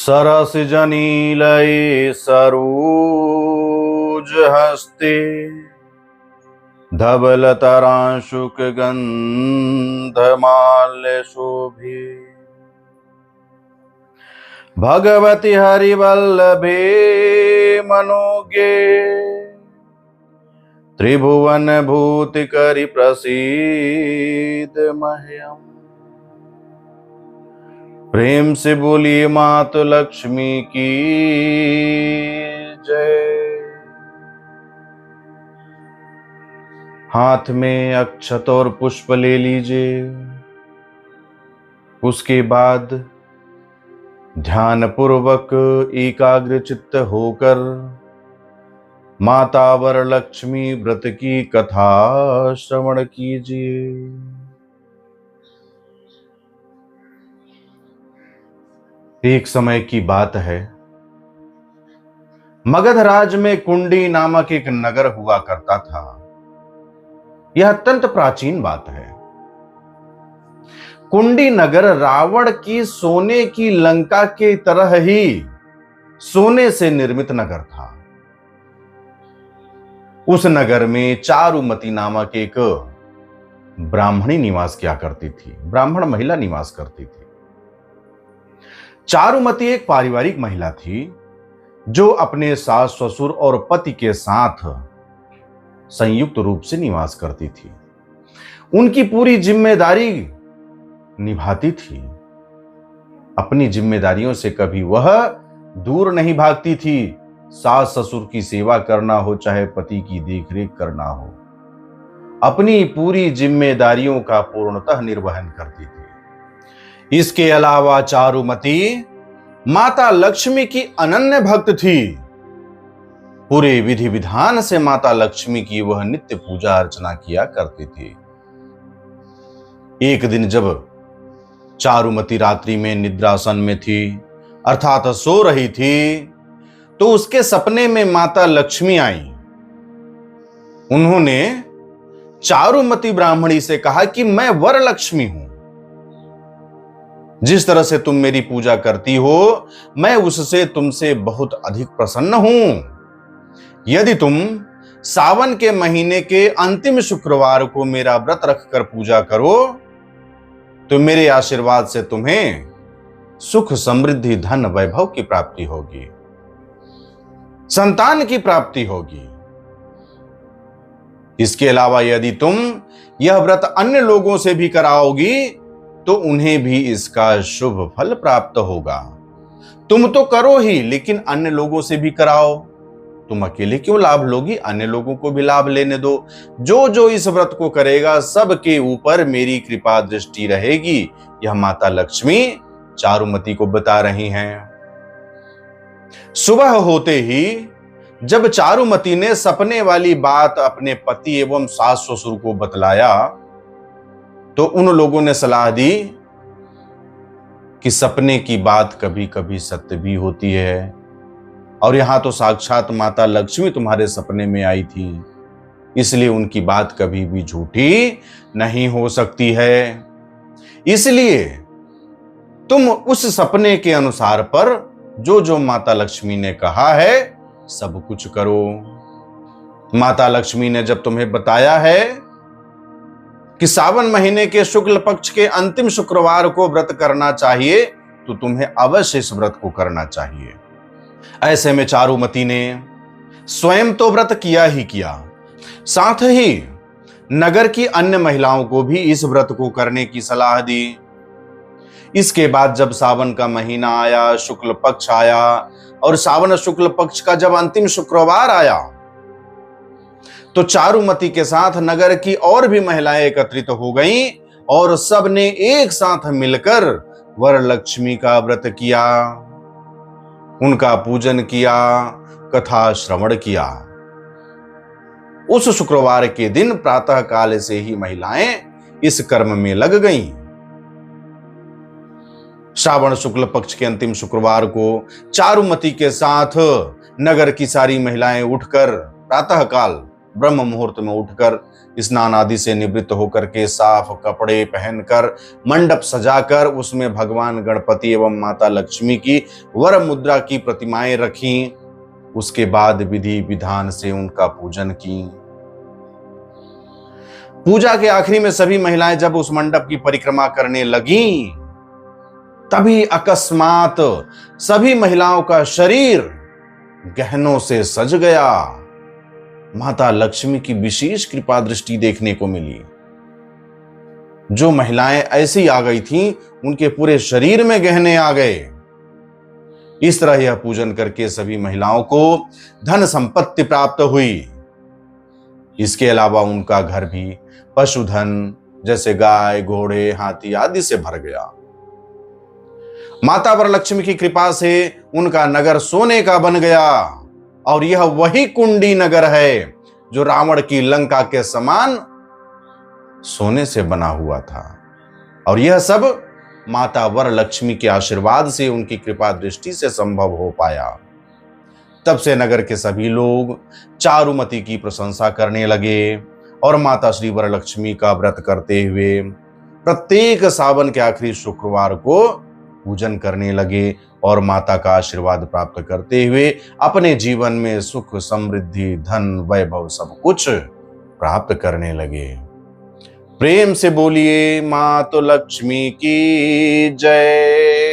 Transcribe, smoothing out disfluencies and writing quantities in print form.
सरस जनीलये सरोज हस्ते धवलतरांशुक गंधमाल्य शोभे भगवति हरिवल्लभे मनोज्ञे त्रिभुवन भूतिकरि प्रसीद मह्यम्। प्रेम से बोलिए मातु लक्ष्मी की जय। हाथ में अक्षत और पुष्प ले लीजिए। उसके बाद ध्यान पूर्वक एकाग्र चित्त होकर माता वरलक्ष्मी व्रत की कथा श्रवण कीजिए। एक समय की बात है, मगधराज में कुंडी नामक एक नगर हुआ करता था। यह अत्यंत प्राचीन बात है। कुंडी नगर रावण की सोने की लंका के तरह ही सोने से निर्मित नगर था। उस नगर में चारुमती नामक एक ब्राह्मणी निवास किया करती थी। ब्राह्मण महिला निवास करती थी। चारुमती एक पारिवारिक महिला थी जो अपने सास ससुर और पति के साथ संयुक्त रूप से निवास करती थी। उनकी पूरी जिम्मेदारी निभाती थी। अपनी जिम्मेदारियों से कभी वह दूर नहीं भागती थी। सास ससुर की सेवा करना हो चाहे पति की देखरेख करना हो, अपनी पूरी जिम्मेदारियों का पूर्णतः निर्वहन करती थी। इसके अलावा चारुमती माता लक्ष्मी की अनन्य भक्त थी। पूरे विधि विधान से माता लक्ष्मी की वह नित्य पूजा अर्चना किया करती थी। एक दिन जब चारुमती रात्रि में निद्रासन में थी, अर्थात सो रही थी, तो उसके सपने में माता लक्ष्मी आई। उन्होंने चारुमती ब्राह्मणी से कहा कि मैं वरलक्ष्मी हूं। जिस तरह से तुम मेरी पूजा करती हो, मैं उससे तुमसे बहुत अधिक प्रसन्न हूं। यदि तुम सावन के महीने के अंतिम शुक्रवार को मेरा व्रत रखकर पूजा करो, तो मेरे आशीर्वाद से तुम्हें सुख समृद्धि धन वैभव की प्राप्ति होगी, संतान की प्राप्ति होगी। इसके अलावा यदि तुम यह व्रत अन्य लोगों से भी कराओगी, तो उन्हें भी इसका शुभ फल प्राप्त होगा। तुम तो करो ही, लेकिन अन्य लोगों से भी कराओ। तुम अकेले क्यों लाभ लोगी, अन्य लोगों को भी लाभ लेने दो। जो जो इस व्रत को करेगा, सबके ऊपर मेरी कृपा दृष्टि रहेगी। यह माता लक्ष्मी चारुमती को बता रही हैं। सुबह होते ही जब चारुमती ने सपने वाली बात अपने पति एवं सास ससुर को बतलाया, तो उन लोगों ने सलाह दी कि सपने की बात कभी कभी सत्य भी होती है, और यहां तो साक्षात माता लक्ष्मी तुम्हारे सपने में आई थी, इसलिए उनकी बात कभी भी झूठी नहीं हो सकती है। इसलिए तुम उस सपने के अनुसार पर जो जो माता लक्ष्मी ने कहा है सब कुछ करो। माता लक्ष्मी ने जब तुम्हें बताया है कि सावन महीने के शुक्ल पक्ष के अंतिम शुक्रवार को व्रत करना चाहिए, तो तुम्हें अवश्य इस व्रत को करना चाहिए। ऐसे में चारुमती ने स्वयं तो व्रत किया ही किया, साथ ही नगर की अन्य महिलाओं को भी इस व्रत को करने की सलाह दी। इसके बाद जब सावन का महीना आया, शुक्ल पक्ष आया, और सावन शुक्ल पक्ष का जब अंतिम शुक्रवार आया, तो चारुमती के साथ नगर की और भी महिलाएं एकत्रित हो गईं और सब ने एक साथ मिलकर वरलक्ष्मी का व्रत किया, उनका पूजन किया, कथा श्रवण किया। उस शुक्रवार के दिन प्रातः काल से ही महिलाएं इस कर्म में लग गईं। श्रावण शुक्ल पक्ष के अंतिम शुक्रवार को चारुमती के साथ नगर की सारी महिलाएं उठकर प्रातः काल ब्रह्म मुहूर्त में उठकर स्नान आदि से निवृत्त होकर के साफ कपड़े पहनकर मंडप सजाकर उसमें भगवान गणपति एवं माता लक्ष्मी की वर मुद्रा की प्रतिमाएं रखी। उसके बाद विधि विधान से उनका पूजन की। पूजा के आखिरी में सभी महिलाएं जब उस मंडप की परिक्रमा करने लगीं, तभी अकस्मात सभी महिलाओं का शरीर गहनों से सज गया। माता लक्ष्मी की विशेष कृपा दृष्टि देखने को मिली। जो महिलाएं ऐसी आ गई थीं, उनके पूरे शरीर में गहने आ गए। इस तरह यह पूजन करके सभी महिलाओं को धन संपत्ति प्राप्त हुई। इसके अलावा उनका घर भी पशुधन जैसे गाय, घोड़े, हाथी आदि से भर गया। माता वरलक्ष्मी की कृपा से उनका नगर सोने का बन गया और यह वही कुंडी नगर है जो रावण की लंका के समान सोने से बना हुआ था। और यह सब माता वरलक्ष्मी के आशीर्वाद से, उनकी कृपा दृष्टि से संभव हो पाया। तब से नगर के सभी लोग चारुमती की प्रशंसा करने लगे और माता श्री वरलक्ष्मी का व्रत करते हुए प्रत्येक सावन के आखिरी शुक्रवार को पूजन करने लगे और माता का आशीर्वाद प्राप्त करते हुए अपने जीवन में सुख, समृद्धि, धन, वैभव सब कुछ प्राप्त करने लगे। प्रेम से बोलिए माता लक्ष्मी की जय।